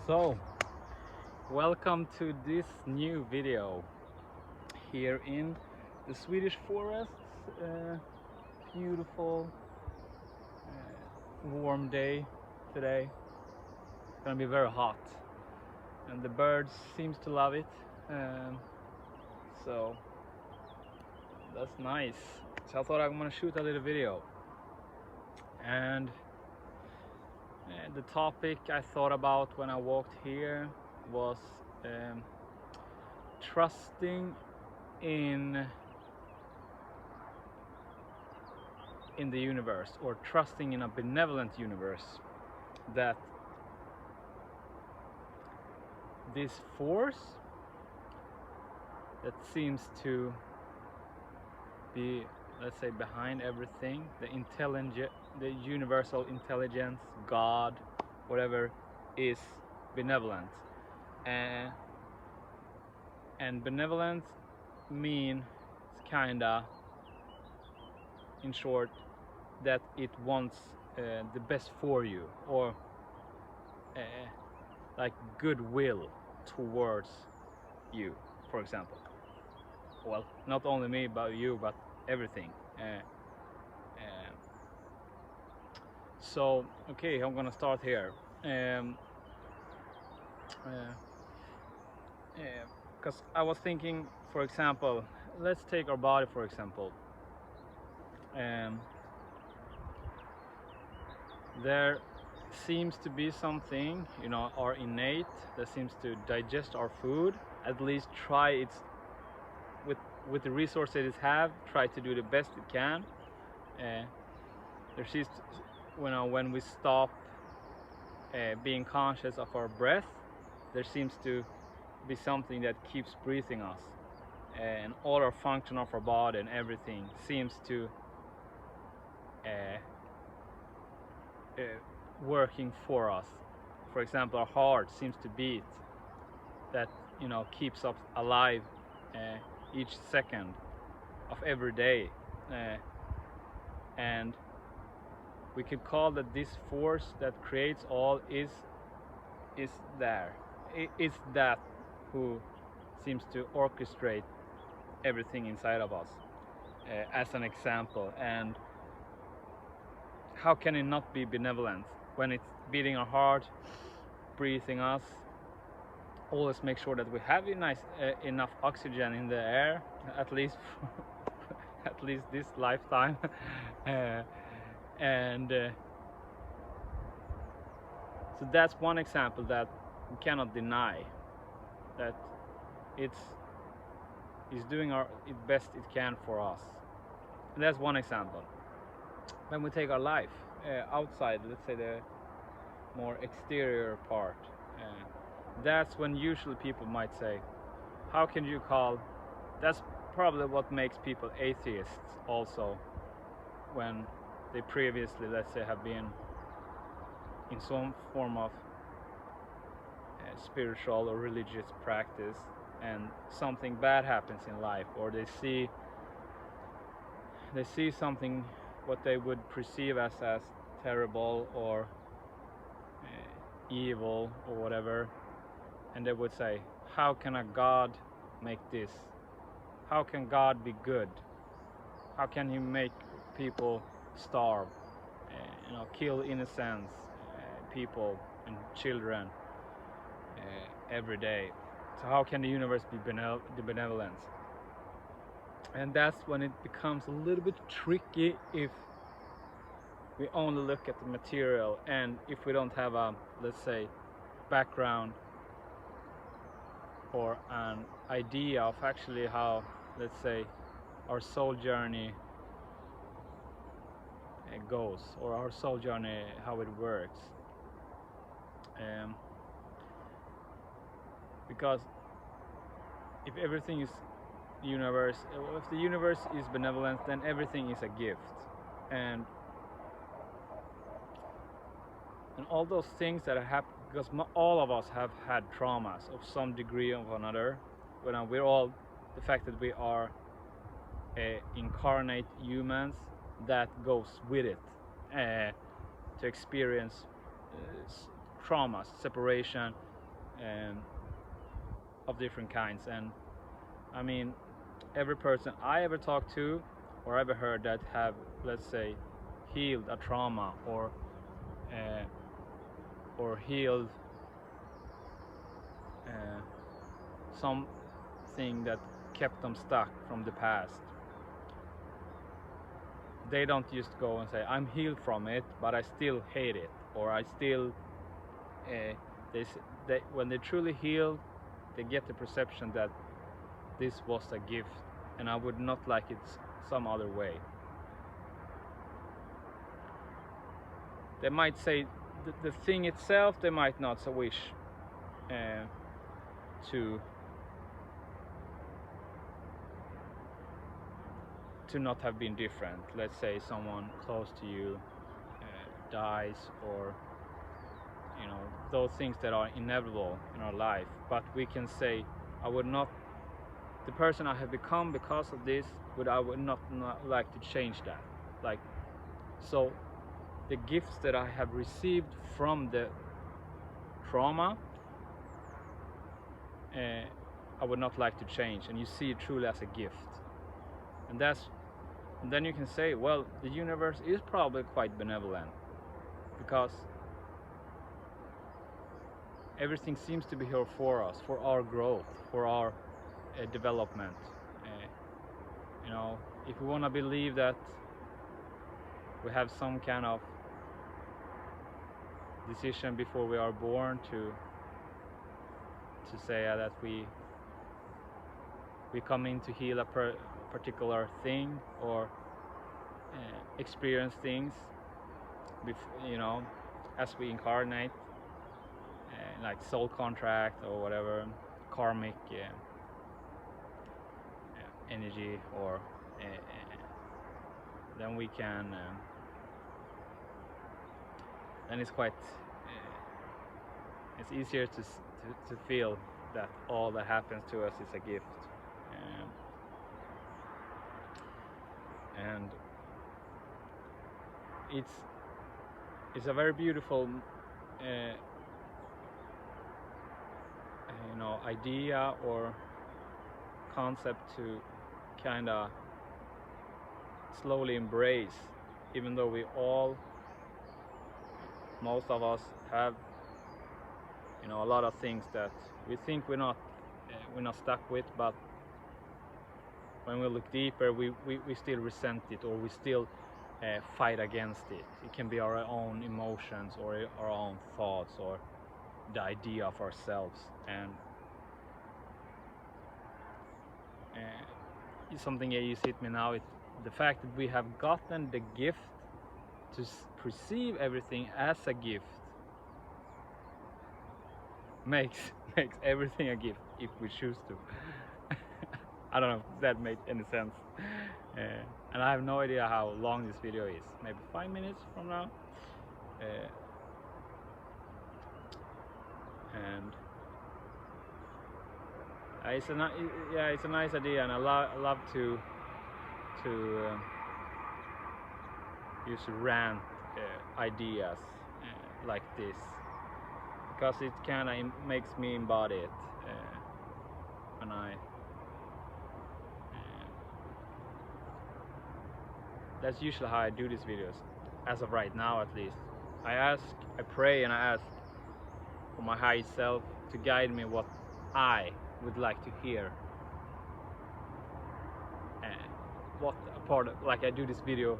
So, welcome to this new video here in the Swedish forests. Beautiful, warm day today. It's gonna be very hot, and the birds seems to love it. So that's nice. So I thought I'm gonna shoot a little video, and the topic I thought about when I walked here was trusting in the universe, or trusting in a benevolent universe, that this force that seems to be, let's say, behind everything, the universal intelligence, God, whatever, is benevolent. And benevolent means kinda, in short, that it wants the best for you, or like goodwill towards you, for example. Well, not only me, but you, but everything. So, okay, I'm gonna start here. Because I was thinking, for example, let's take our body, for example. There seems to be something, our innate, that seems to digest our food, at least try its, with the resources it have, try to do the best it can. There seems to, when we stop being conscious of our breath, there seems to be something that keeps breathing us, and all our function of our body and everything seems to working for us. For example, our heart seems to beat, that keeps us alive each second of every day, and we could call that this force that creates all is there. It's that who seems to orchestrate everything inside of us, as an example. And how can it not be benevolent when it's beating our heart, breathing us, always make sure that we have enough oxygen in the air, at least at least this lifetime. And so that's one example that we cannot deny, that it's doing its best it can for us. And that's one example. When we take our life outside, let's say the more exterior part, that's when usually people might say, how can you call, that's probably what makes people atheists also, when they previously, let's say, have been in some form of spiritual or religious practice, and something bad happens in life, or they see something what they would perceive as terrible or evil or whatever, and they would say, how can a God make this? How can God be good? How can he make people starve, kill innocent people and children every day? So how can the universe be benevolent? And that's when it becomes a little bit tricky, if we only look at the material, and if we don't have a, let's say, background or an idea of actually how, let's say, our soul journey goes, or our soul journey, how it works. Because if everything is universe, if the universe is benevolent, then everything is a gift, and all those things that happen, because all of us have had traumas of some degree or another. We're all, the fact that we are incarnate humans, that goes with it, to experience traumas, separation, um, of different kinds. And I mean, every person I ever talked to or ever heard that have, let's say, healed a trauma uh, or healed uh, something that kept them stuck from the past, they don't just go and say, I'm healed from it, but I still hate it, or I still uh, they when they truly heal, they get the perception that this was a gift and I would not like it some other way. They might say the thing itself, they might not so wish uh, to not have been different. Let's say someone close to you dies, or those things that are inevitable in our life. But we can say, I would not, the person I have become because of this, I would not like to change that. Like, so the gifts that I have received from the trauma, I would not like to change, and you see it truly as a gift. And then you can say, well, the universe is probably quite benevolent, because everything seems to be here for us, for our growth, for our development. If we want to believe that we have some kind of decision before we are born to say that we come in to heal a particular thing, or experience things, as we incarnate, like soul contract or whatever, karmic energy, or then we can then it's quite it's easier to feel that all that happens to us is a gift. And it's a very beautiful idea or concept to kind of slowly embrace, even though most of us have a lot of things that we think we're not stuck with, but when we look deeper, we still resent it, or we still fight against it. It can be our own emotions, or our own thoughts, or the idea of ourselves. And something that just hit me now, the fact that we have gotten the gift to perceive everything as a gift makes everything a gift if we choose to. I don't know if that made any sense. And I have no idea how long this video is. Maybe 5 minutes from now. And it's a nice idea, and I love to use rant ideas like this, because it kind of makes me embody it when I that's usually how I do these videos, as of right now at least. I pray and I ask for my higher self to guide me what I would like to hear, and what part of, like I do this video,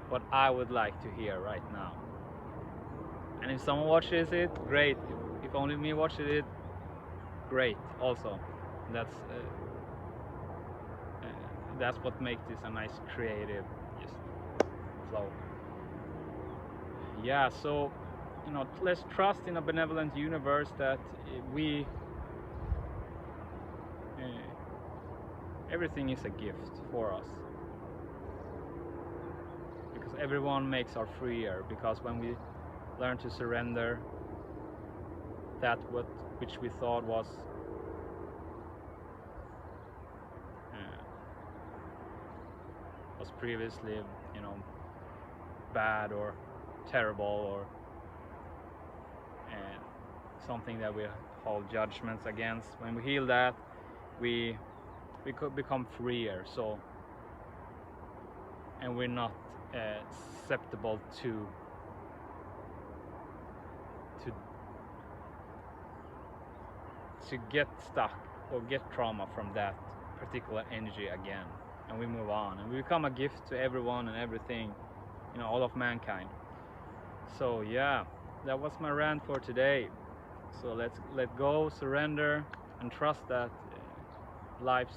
what I would like to hear right now. And if someone watches it, great. If only me watches it, great also. That's what makes this a nice creative just flow. Yeah, so let's trust in a benevolent universe that everything is a gift for us, because everyone makes us freer. Because when we learn to surrender that which we thought was previously bad or terrible or something that we hold judgments against. When we heal that, we could become freer. So, and we're not susceptible to get stuck or get trauma from that particular energy again, and we move on and we become a gift to everyone and everything, all of mankind. So yeah, that was my rant for today. So let's let go, surrender, and trust that life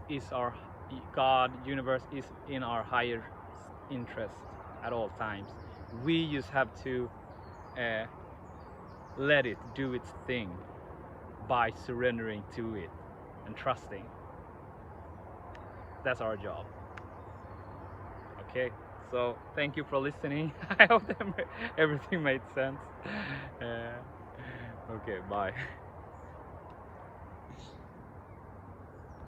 is our God, universe is in our higher interest at all times. We just have to let it do its thing by surrendering to it and trusting. That's our job. Okay, so thank you for listening. I hope that everything made sense. Okay, bye.